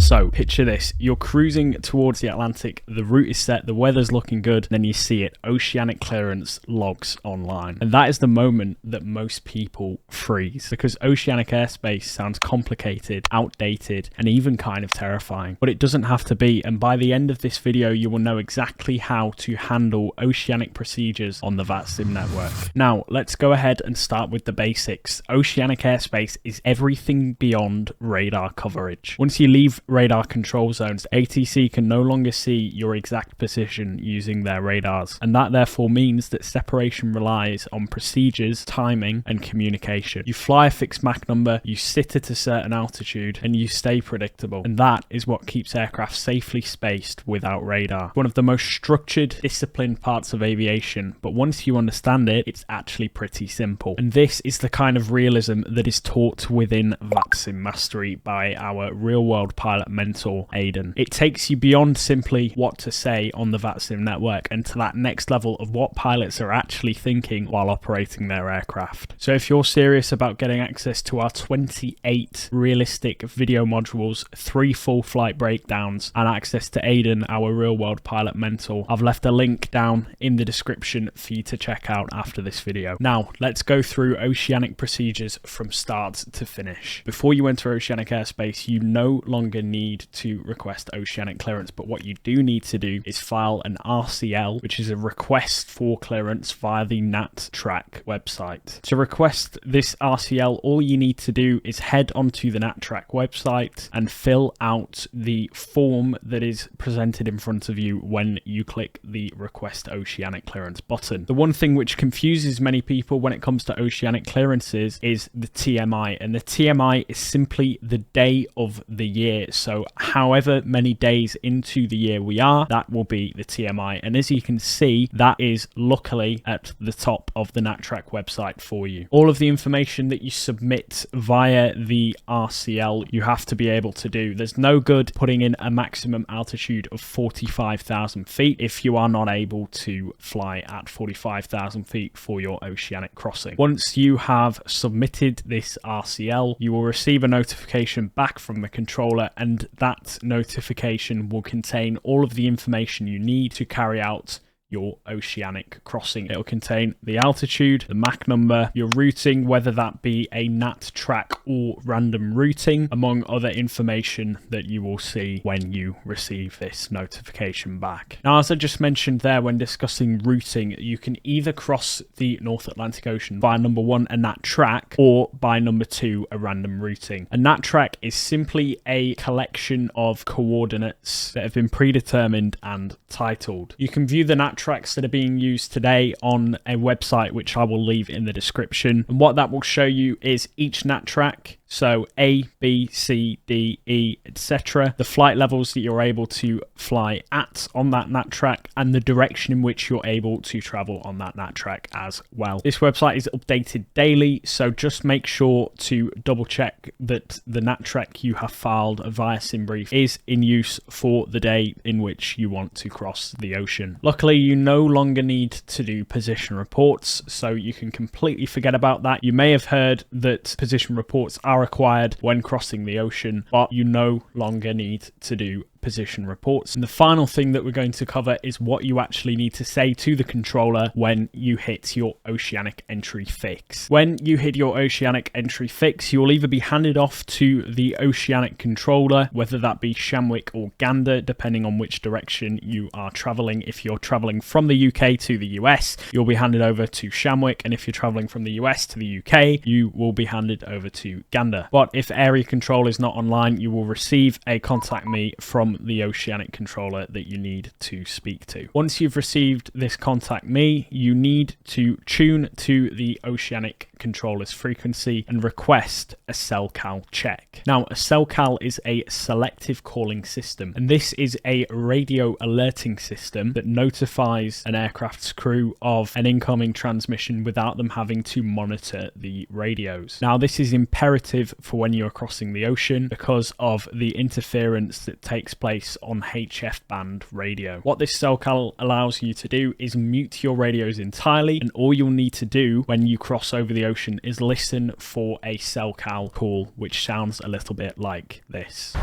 So picture this, you're cruising towards the Atlantic, the route is set, the weather's looking good, then you see it, Oceanic clearance logs online. And that is the moment that most people freeze, because oceanic airspace sounds complicated, outdated, and even kind of terrifying. But it doesn't have to be, and by the end of this video, you will know exactly how to handle oceanic procedures on the VATSIM network. Now, let's go ahead and start with the basics. Oceanic airspace is everything beyond radar coverage. Once you leave radar control zones, ATC can no longer see your exact position using their radars, and that therefore means that separation relies on procedures, timing, and communication. You fly a fixed Mach number, you sit at a certain altitude, and you stay predictable, and that is what keeps aircraft safely spaced without radar. One of the most structured, disciplined parts of aviation, but once you understand it, it's actually pretty simple. And this is the kind of realism that is taught within VATSIM Mastery by our real-world pilot mentor, Aidan. It takes you beyond simply what to say on the VATSIM network and to that next level of what pilots are actually thinking while operating their aircraft. So if you're serious about getting access to our 28 realistic video modules, 3 full flight breakdowns, and access to Aidan, our real-world pilot mentor, I've left a link down in the description for you to check out after this video. Now, let's go through oceanic procedures from start to finish. Before you enter oceanic airspace, you no longer need to request oceanic clearance, but what you do need to do is file an RCL, which is a request for clearance via the NatTrack website. To request this RCL, all you need to do is head onto the NatTrack website and fill out the form that is presented in front of you when you click the request oceanic clearance button. The one thing which confuses many people when it comes to oceanic clearances is the TMI, and the TMI is simply the day of the year. So however many days into the year we are, that will be the TMI. And as you can see, that is luckily at the top of the NatTrack website for you. All of the information that you submit via the RCL, you have to be able to do. There's no good putting in a maximum altitude of 45,000 feet if you are not able to fly at 45,000 feet for your oceanic crossing. Once you have submitted this RCL, you will receive a notification back from the controller, and that notification will contain all of the information you need to carry out your oceanic crossing. It will contain the altitude, the Mach number, your routing, whether that be a NatTrack or random routing, among other information that you will see when you receive this notification back. Now, as I just mentioned there when discussing routing, you can either cross the North Atlantic Ocean by number 1, a NatTrack, or by number 2, a random routing. A NatTrack is simply a collection of coordinates that have been predetermined and titled. You can view the NatTrack tracks that are being used today on a website which I will leave in the description, and what that will show you is each NatTrack, so A, B, C, D, E, etc., the flight levels that you're able to fly at on that NatTrack, and the direction in which you're able to travel on that NatTrack as well. This website is updated daily, so just make sure to double check that the NatTrack you have filed via SimBrief is in use for the day in which you want to cross the ocean. Luckily, you no longer need to do position reports, so you can completely forget about that. You may have heard that position reports are required when crossing the ocean, but you no longer need to do position reports. And the final thing that we're going to cover is what you actually need to say to the controller when you hit your oceanic entry fix. When you hit your oceanic entry fix, you will either be handed off to the oceanic controller, whether that be Shamwick or Gander, depending on which direction you are traveling. If you're traveling from the UK to the US, you'll be handed over to Shamwick, and if you're traveling from the US to the UK, you will be handed over to Gander. But if area control is not online, you will receive a contact me from the oceanic controller that you need to speak to. Once you've received this contact me, you need to tune to the oceanic controller's frequency and request a SELCAL check. Now, a SELCAL is a selective calling system, and this is a radio alerting system that notifies an aircraft's crew of an incoming transmission without them having to monitor the radios. Now, this is imperative for when you're crossing the ocean because of the interference that takes place on HF band radio. What this SELCAL allows you to do is mute your radios entirely, and all you'll need to do when you cross over the ocean is listen for a SELCAL call, which sounds a little bit like this.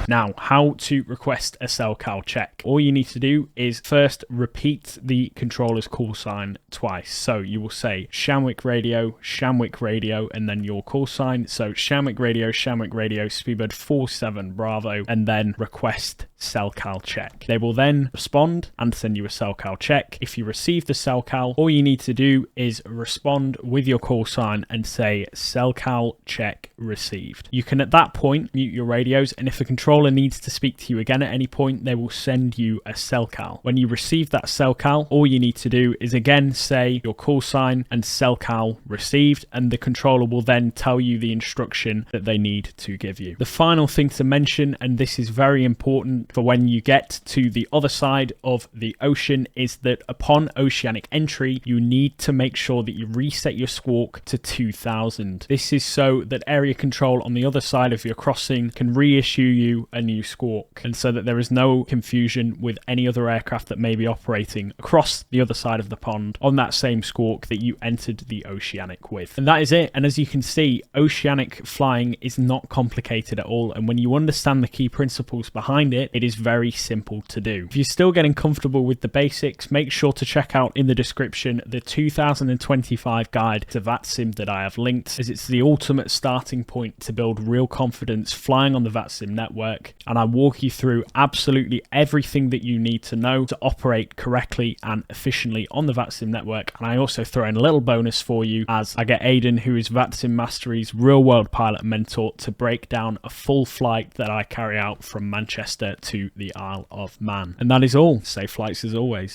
Now, how to request a SELCAL check. All you need to do is first repeat the controller's call sign twice. So you will say Shamwick Radio, and then your call sign. So Shamwick Radio, Speedbird 47 Bravo, and then request SELCAL check. They will then respond and send you a SELCAL check. If you receive the SELCAL, all you need to do is respond with your call sign and say SELCAL check received. You can at that point mute your radios, and if a controller needs to speak to you again at any point, they will send you a SELCAL. When you receive that SELCAL, all you need to do is again say your call sign and SELCAL received, and the controller will then tell you the instruction that they need to give you. The final thing to mention, and this is very important for when you get to the other side of the ocean, is that upon Oceanic entry, you need to make sure that you reset your squawk to 2000. This is so that area control on the other side of your crossing can reissue you a new squawk, and so that there is no confusion with any other aircraft that may be operating across the other side of the pond on that same squawk that you entered the Oceanic with. And that is it. And as you can see, Oceanic flying is not complicated at all, and when you understand the key principles behind it, it is very simple to do. If you're still getting comfortable with the basics, make sure to check out in the description the 2025 guide to VATSIM that I have linked, as it's the ultimate starting point to build real confidence flying on the VATSIM network, and I walk you through absolutely everything that you need to know to operate correctly and efficiently on the VATSIM network. And I also throw in a little bonus for you, as I get Aidan, who is VATSIM Mastery's real world pilot mentor, to break down a full flight that I carry out from Manchester to the Isle of Man. And that is all. Safe flights as always.